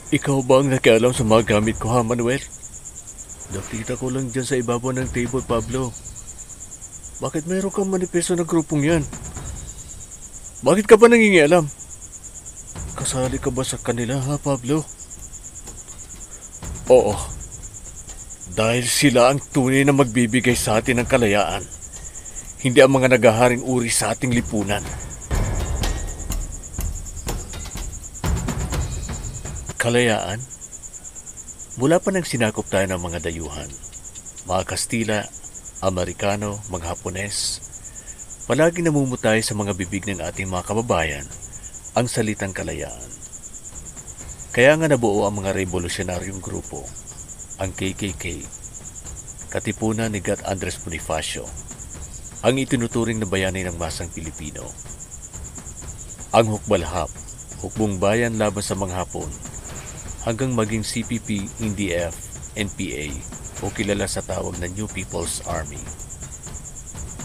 Ikaw ba ang nakialam sa mga gamit ko ha, Manuel? Nakita ko lang dyan sa ibabaw ng table, Pablo. Bakit mayroon kang manipeso ng grupong yan? Bakit ka ba nangingialam? Kasali ka ba sa kanila ha, Pablo? Oo, dahil sila ang tunay na magbibigay sa atin ng kalayaan. Hindi ang mga nagaharing uri sa ating lipunan. Kalayaan? Mula pa nang sinakop tayo ng mga dayuhan, mga Kastila, Amerikano, mga Hapones, palagi namumutay sa mga bibig ng ating mga kababayan ang salitang kalayaan. Kaya nga nabuo ang mga revolusyonaryong grupo, ang KKK, katipunan ni Gat Andres Bonifacio, ang itinuturing na bayani ng masang Pilipino. Ang Hukbalhap, Hukbong Bayan laban sa mga Hapon, hanggang maging CPP, NDF, NPA o kilala sa tawag na New People's Army.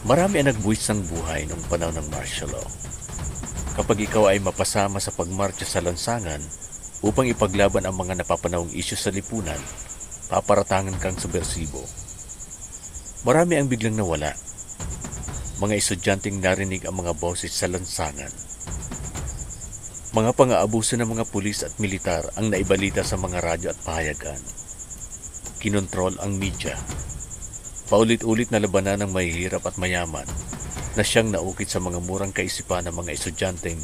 Marami ang nagbuwis ng buhay noong panahon ng martial law. Kapag ikaw ay mapasama sa pagmarcha sa lansangan upang ipaglaban ang mga napapanahong isyu sa lipunan, paparatangan kang subversibo. Marami ang biglang nawala. Mga estudyanteng narinig ang mga boses sa lansangan. Mga pang-aabuso ng mga pulis at militar ang naibalita sa mga radyo at pahayagan. Kinontrol ang media. Paulit-ulit na labanan ng mahihirap at mayaman na siyang naukit sa mga murang kaisipan ng mga estudyanteng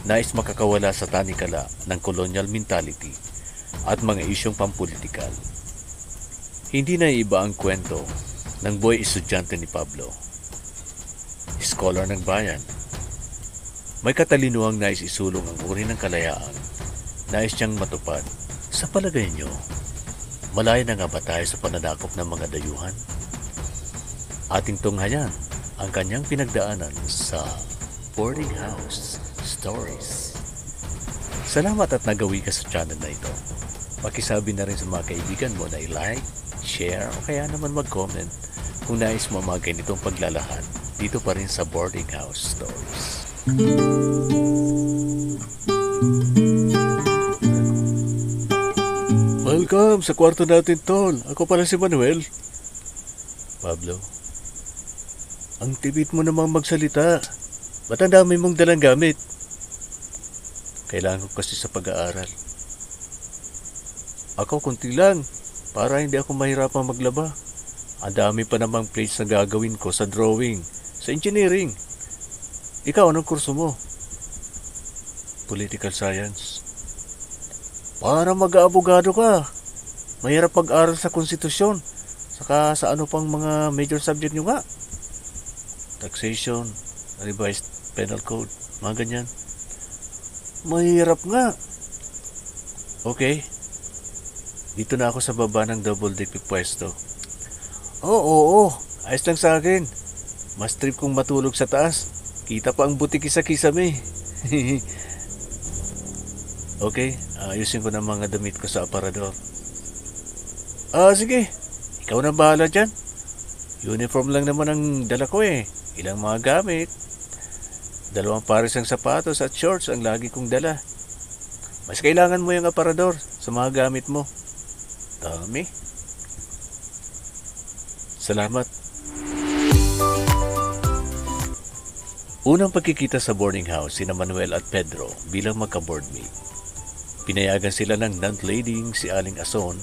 nais makakawala sa tanikala ng colonial mentality at mga isyong pampolitikal. Hindi na iba ang kwento ng boy estudyante ni Pablo. Scholar ng bayan. May katalinuhang nais isulong ang uri ng kalayaan, nais niyang matupad. Sa palagay niyo, malaya na nga ba tayo sa pananakop ng mga dayuhan? Ating tunghayan ang kanyang pinagdaanan sa Boarding House Stories. Salamat at nagawi ka sa channel na ito. Pakisabi na rin sa mga kaibigan mo na i-like, share o kaya naman mag-comment kung nais mo mga ganitong paglalahad dito pa rin sa Boarding House Stories. Welcome sa kwarto natin, Tol. Ako pala si Manuel. Pablo, ang tibit mo namang magsalita. Ba't ang dami mong dalang gamit? Kailangan ko kasi sa pag-aaral. Ako kunti lang, para hindi ako mahirapang maglaba. Ang dami pa namang plates na gagawin ko sa drawing, sa engineering. Ikaw, anong kurso mo? Political Science. Para mag-aabogado ka. Mahirap pag-aral sa konstitusyon. Saka sa ano pang mga major subject nyo nga. Taxation, revised penal code, mga ganyan. Mahirap nga. Okay. Dito na ako sa baba ng double deck pwesto. Oo. Ayos lang sa akin. Mas trip kong matulog sa taas. Kita pa ang butik sa kisame. Okay, ayusin ko na mga damit ko sa aparador. Sige. Ikaw na bahala dyan. Uniform lang naman ang dala ko eh. Ilang mga gamit. 2 pares ng sapatos at shorts ang lagi kong dala. Mas kailangan mo yung aparador sa mga gamit mo. Dami. Salamat. Unang pagkikita sa boarding house sina Manuel at Pedro bilang magka-boardmate. Pinayagan sila ng landlading si Aling Ason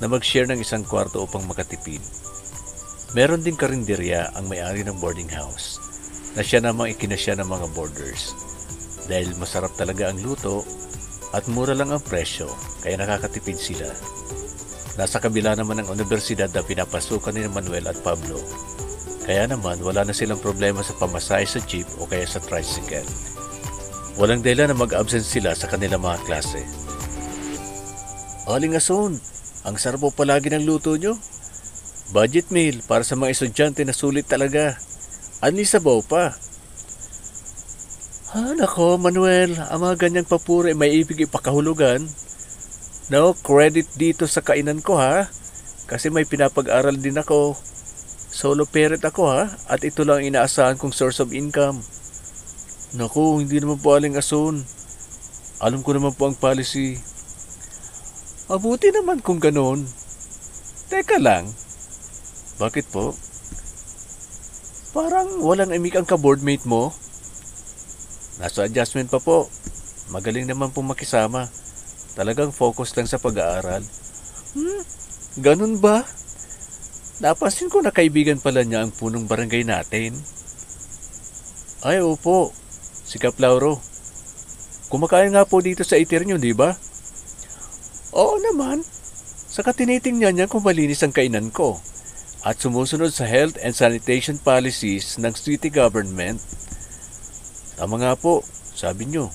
na mag-share ng isang kwarto upang makatipid. Meron ding karinderya ang may-ari ng boarding house na siya namang ikinasya ng mga boarders dahil masarap talaga ang luto at mura lang ang presyo kaya nakakatipid sila. Nasa kabila naman ng universidad na pinapasukan ni Manuel at Pablo. Kaya naman wala na silang problema sa pamasahe sa jeep o kaya sa tricycle. Walang dahilan na mag-absent sila sa kanilang mga klase. Aling Ason, ang sarap po palagi ng luto nyo. Budget meal para sa mga estudyante na sulit talaga. Anli sabaw pa. Nako, Manuel, ang mga ganyang papuri may ibig ipakahulugan. No credit dito sa kainan ko ha. Kasi may pinapag-aral din ako. Solo parent ako ha. At ito lang inaasahan kong source of income. Naku, hindi naman po Aling Ason. Alam ko naman po ang policy. Mabuti naman kung ganon. Teka lang, bakit po? Parang walang imik ang ka-boardmate mo. Nasa adjustment pa po. Magaling naman po makisama. Talagang focus lang sa pag-aaral. Ganun ba? Napansin ko na kaibigan pala niya ang punong barangay natin. Ay, opo. Si Kap Lauro. Kumakain nga po dito sa iter niyo, di ba? Oo naman. Saka tinitingnan niya kung malinis ang kainan ko at sumusunod sa health and sanitation policies ng city government. Tama nga po, sabi niyo.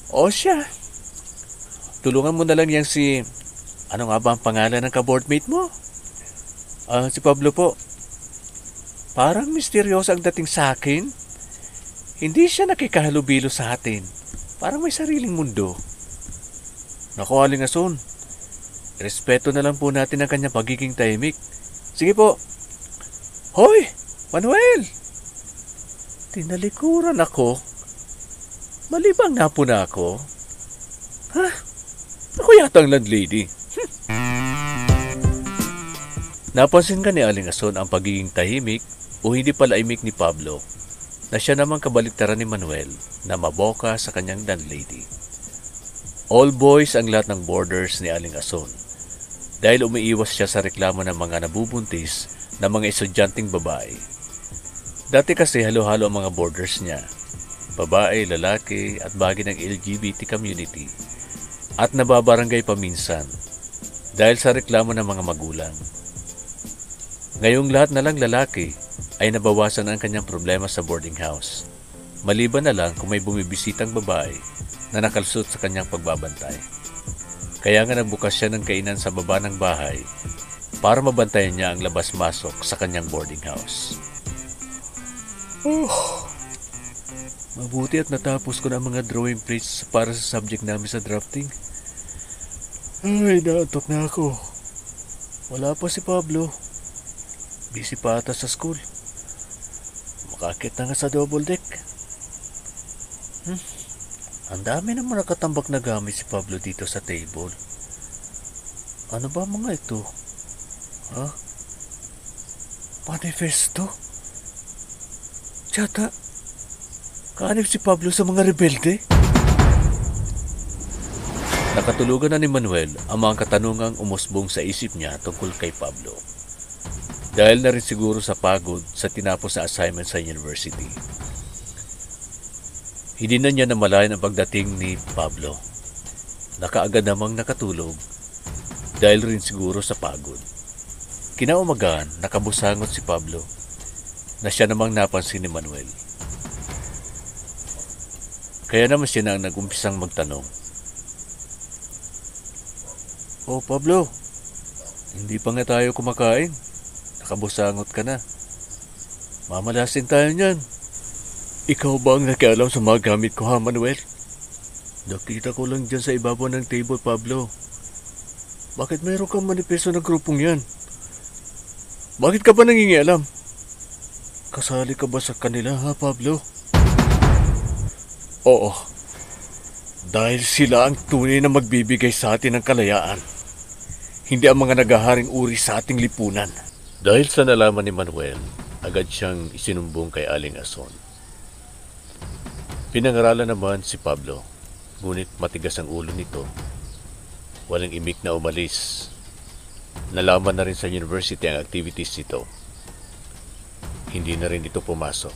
O siya. Tulungan mo na lang yang si... Ano nga ba ang pangalan ng ka-boardmate mo? Si Pablo po. Parang misteryoso ang dating sa akin. Hindi siya nakikahalubilo sa atin. Parang may sariling mundo. Naku, Aling Ason. Respeto na lang po natin ang kanyang pagiging tahimik. Sige po. Hoy, Manuel! Tinalikuran ako. Malibang nga po na ako. Ha? Ako yata ang landlady. Napansin ka ni Aling Ason ang pagiging tahimik o hindi pala imik ni Pablo na siya namang kabaliktaran ni Manuel na maboka sa kanyang landlady. All boys ang lahat ng boarders ni Aling Ason dahil umiiwas siya sa reklamo ng mga nabubuntis na mga estudyanteng babae. Dati kasi halo-halo ang mga boarders niya, babae, lalaki at bahagi ng LGBT community at nababarangay paminsan dahil sa reklamo ng mga magulang. Ngayong lahat na lang lalaki ay nabawasan ang kanyang problema sa boarding house. Maliban na lang kung may bumibisitang babae na nakalusot sa kanyang pagbabantay. Kaya nga nagbukas siya ng kainan sa baba ng bahay para mabantayan niya ang labas-masok sa kanyang boarding house. Mabuti at natapos ko na ang mga drawing plates para sa subject namin sa drafting. Ay, naantok na ako. Wala pa si Pablo. Busy pa ata sa school. Makakit na nga sa double deck. Ang dami naman nakatambak na gamit si Pablo dito sa table. Ano ba mga ito? Ha? Manifesto? Tsata, kaanib si Pablo sa mga rebelde? Nakatulugan na ni Manuel ang mga katanungang umusbong sa isip niya tungkol kay Pablo. Dahil na rin siguro sa pagod sa tinapos na assignment sa university. Hindi na niya namalayan ang pagdating ni Pablo. Nakaagad namang nakatulog dahil rin siguro sa pagod. Kinaumagahan, nakabusangot si Pablo na siya namang napansin ni Manuel. Kaya naman siya na ang nag-umpisang magtanong. Oh Pablo, hindi pa nga tayo kumakain. Nakabusangot ka na. Mamalasin tayo niyan. Ikaw ba ang nakialam sa mga gamit ko ha, Manuel? Nakita ko lang dyan sa ibabaw ng table, Pablo. Bakit mayroon kang manipeso ng grupong yan? Bakit ka ba nangingialam? Kasali ka ba sa kanila ha, Pablo? Oo. Dahil sila ang tunay na magbibigay sa atin ng kalayaan. Hindi ang mga nagaharing uri sa ating lipunan. Dahil sa nalaman ni Manuel, agad siyang isinumbong kay Aling Ason. Pinangaralan naman si Pablo, ngunit matigas ang ulo nito. Walang imik na umalis. Nalaman na rin sa university ang activities nito. Hindi na rin ito pumasok.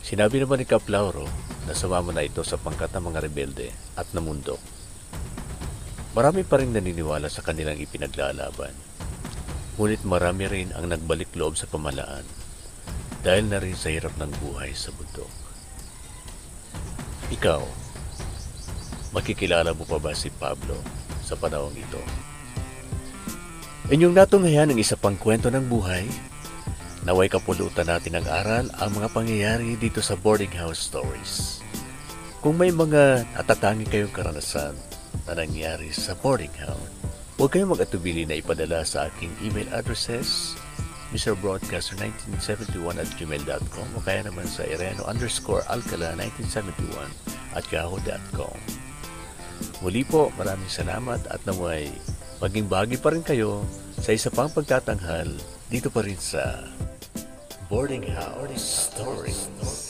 Sinabi naman ni Kap Lauro na sumama na ito sa pangkat ng mga rebelde at namundok. Marami pa rin naniniwala sa kanilang ipinaglalaban. Ngunit marami rin ang nagbalik loob sa pamalaan dahil na rin sa hirap ng buhay sa bundok. Ikaw, makikilala mo pa ba si Pablo sa panahong ito? Inyong natunghayan ang isa pang kwento ng buhay. Naway kapulutan natin ang aral ang mga pangyayari dito sa Boarding House Stories. Kung may mga natatangi kayong karanasan na nangyari sa boarding house, huwag kayong mag-atubili na ipadala sa aking email addresses mrbroadcaster1971@gmail.com o kaya naman sa ireno_alcala1971@yahoo.com. Muli po, maraming salamat at naway maging bahagi pa rin kayo sa isa pang pagtatanghal dito pa rin sa Boarding House Stories.